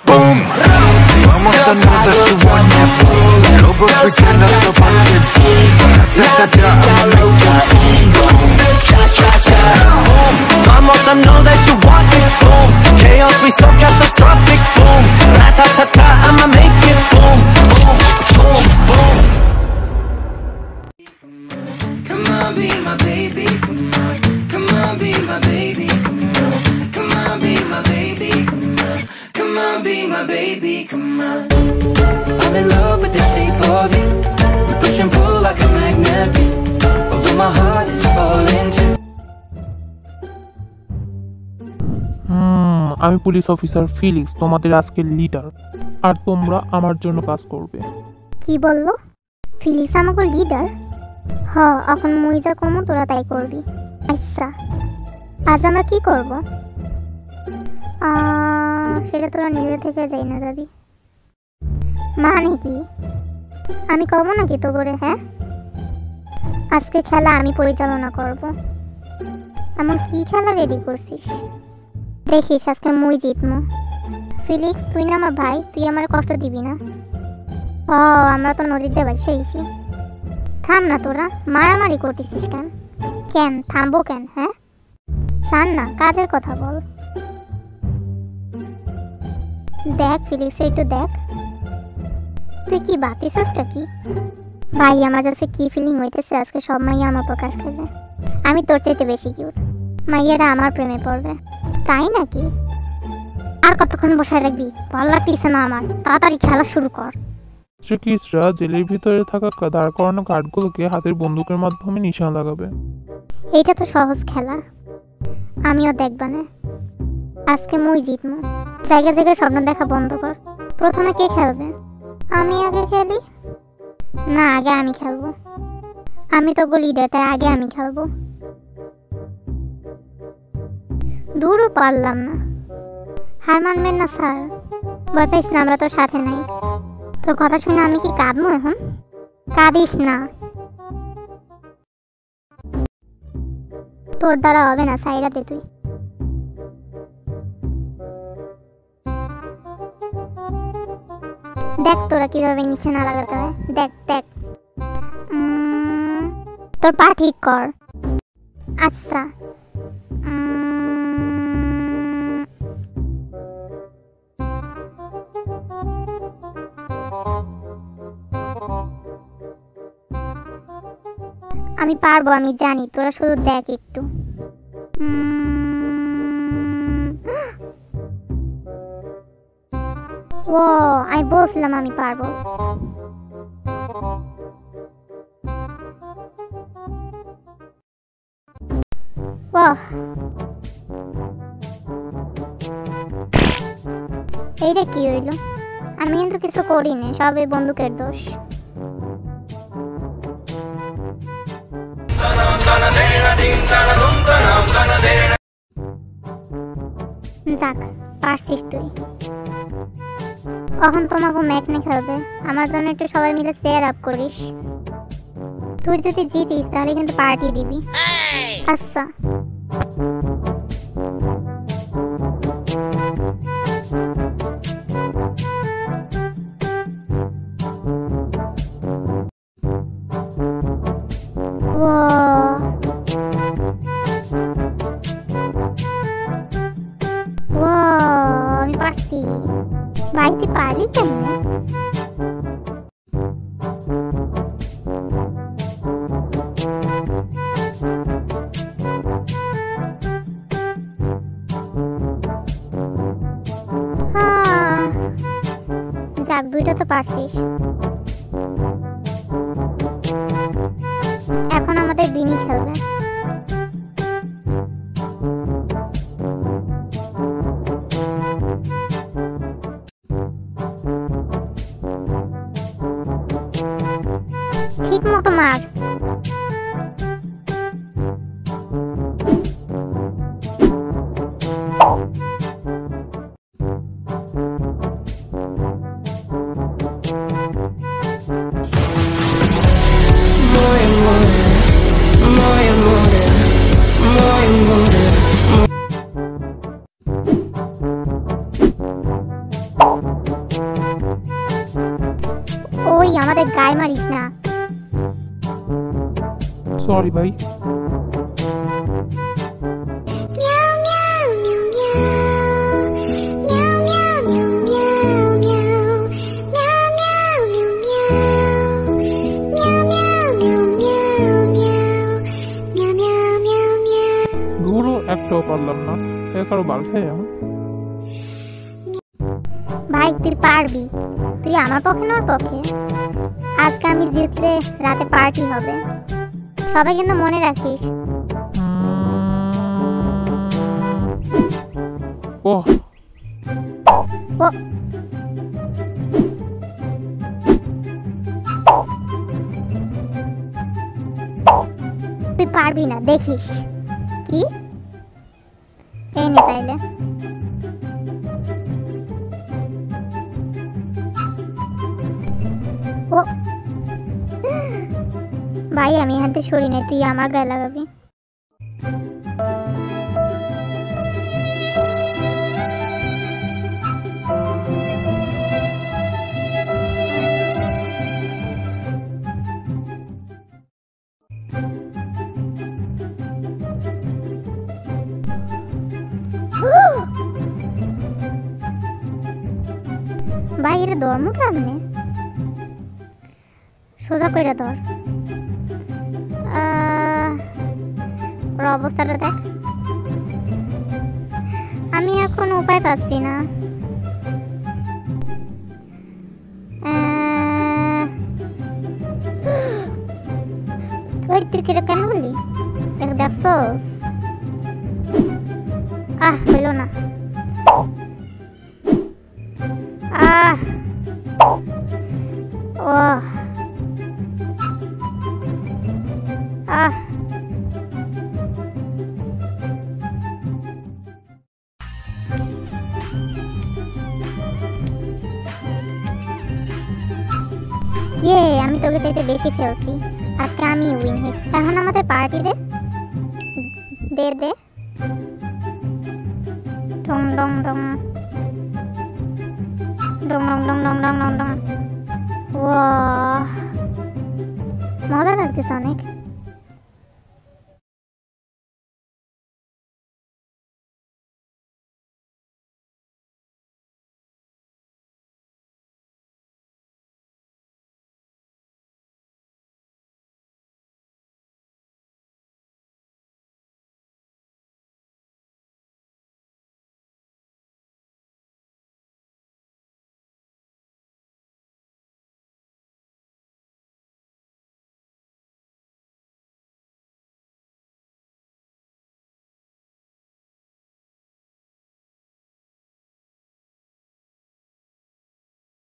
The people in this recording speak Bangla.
boom. Vamos, I know that you want that boom. No but pretend that's the pocket boom. Ta-ta-ta-ta, I'ma make you boom. Cha-cha-cha, boom. Vamos, I know that you want it boom. Chaos, we so catastrophic boom. Ta-ta-ta-ta, I'ma make it boom. Boom, boom, boom. Come on, be my baby, come on. Come on, be my baby, come on. Come on, be my baby, come on. Come on, be my baby, come on. I'm in love with the shape of you. We push and pull like a magnet do. Although my heart is falling too. আমি পুলিশ অফিসার ফিলিক্স, তোমাদের আজকের লিডার। আর তোমরা আমার জন্য কাজ করবে। কি বললো? ফিলিক্স আমাকে লিডার? হ, এখন মুই যা কমু তোরা তাই করবি। আচ্ছা, আজ আমরা কি করব? সেটা তোরা নিজে থেকে যাই না যাবি। মানে কি? আমি কব নাকি তো করে? হ্যাঁ, আজকে খেলা আমি পরিচালনা করব। এমন কি খেলা রেডি করছিস? দেখিস আজকে মুই জিতমু। ফিলিক্স, তুই না আমার ভাই, তুই আমার কষ্ট দিবি না। আমরা তো নদীতে বাসেছি। থাম না, তোরা মারামারি করতেছিস কেন? কেন থামবো কেন? হ্যাঁ, ছাড় না, কাজের কথা বল। দেখ ফিলিক্স, একটু দেখ, তুই কি বাতিসটা কি? ভাই, আমার কাছে কি ফিলিং হইতেছে আজকে, সব মাইয়া আমার প্রকাশ করবে। আমি তোর চাইতে বেশি কিউট, মাইয়ারা আমার প্রেমে পড়বে। তাই নাকি? আর কতক্ষণ বসায় রাখবি? ভালো লাগতেছে না আমার, তাড়াতাড়ি খেলা শুরু কর। চিকিৎসকরা জেলের ভিতরে থাকা দাঁড় করানো গার্ডগুলোকে হাতের বন্দুকের মাধ্যমে নিশানা লাগাবে। এইটা তো সহজ খেলা, আমিও দেখবানে। আজকে মুই জিতমু। জায়গা জায়গায় স্বপ্ন দেখা বন্ধ কর। প্রথমে কে খেলবে? আমি আগে খেলি? না, আগে আমি খেলবো। আমি তো লিডার, তাই আগে আমি খেলবো। দূরও পারলাম না। হার মানবেন না স্যার? ভয় পাইস না, আমরা তোর সাথে নাই। তোর কথা শুনে আমি কি কাঁদবো এখন? কাঁদিস না, তোর দ্বারা হবে না। সাইরা দে তুই। দেখ তোরা কিভাবে নিশানা লাগাতে হয়। দেখ দেখ, তোর পা ঠিক কর। আচ্ছা, আমি পারবো, আমি জানি, তোরা শুধু দেখ একটু। ও, আমি বলছিলাম আমি পারবো। এইটা কি হইল? আমি কিন্তু কিছু করিনি, সব এই বন্দুকের দোষ। যাক, পারছিস তুই। এখন তোমাকে ম্যাকনে খেলবে। আমার জন্য একটু সবাই মিলে চেয়ার আপ করিস। তুই যদি জিতিস তাহলে কিন্তু পার্টি দিবি। আচ্ছা, আমি পারছি। ভাই, তুই পারলি কেমনে? যাক, দুইটা তো পারছিস। এখন আমাদের বিনি খেলবে। ঠিক মতো মার। সরি ভাই। দূরও একটাও পারলাম না, কারো বাল খাই এখন। ভাই তুই পারবি, তুই আমার পক্ষে না ওর পক্ষে। আজকে আমি জিতলে রাতে পার্টি হবে, সবাই কিন্তু মনে রাখিস। ওহ ও তুই পারবি না, দেখিস। কি এই নে তাইলে। ও ভাই আমি এখান থেকে সরি না, তুই আমার গায়ে লাগাবি। ভাই এটা ধর্ম কেমনে? সোজা কইরা ধর। ওর অবস্থাটা দেখ। আমি এখন উপায় পাচ্ছি না। তুই কিরা কেন বললি? দেখছস? হইল না। ওহ আমি তোকে চাইতে বেশি ফেলছি, আজকে আমি উইন হয়েছি। এখন আমাদের পার্টি দে দে দে। ডং ডং ডং ডং ডং ডং ডং ডং ডং ডং। ওয়াহ মজা লাগতেছে অনেক।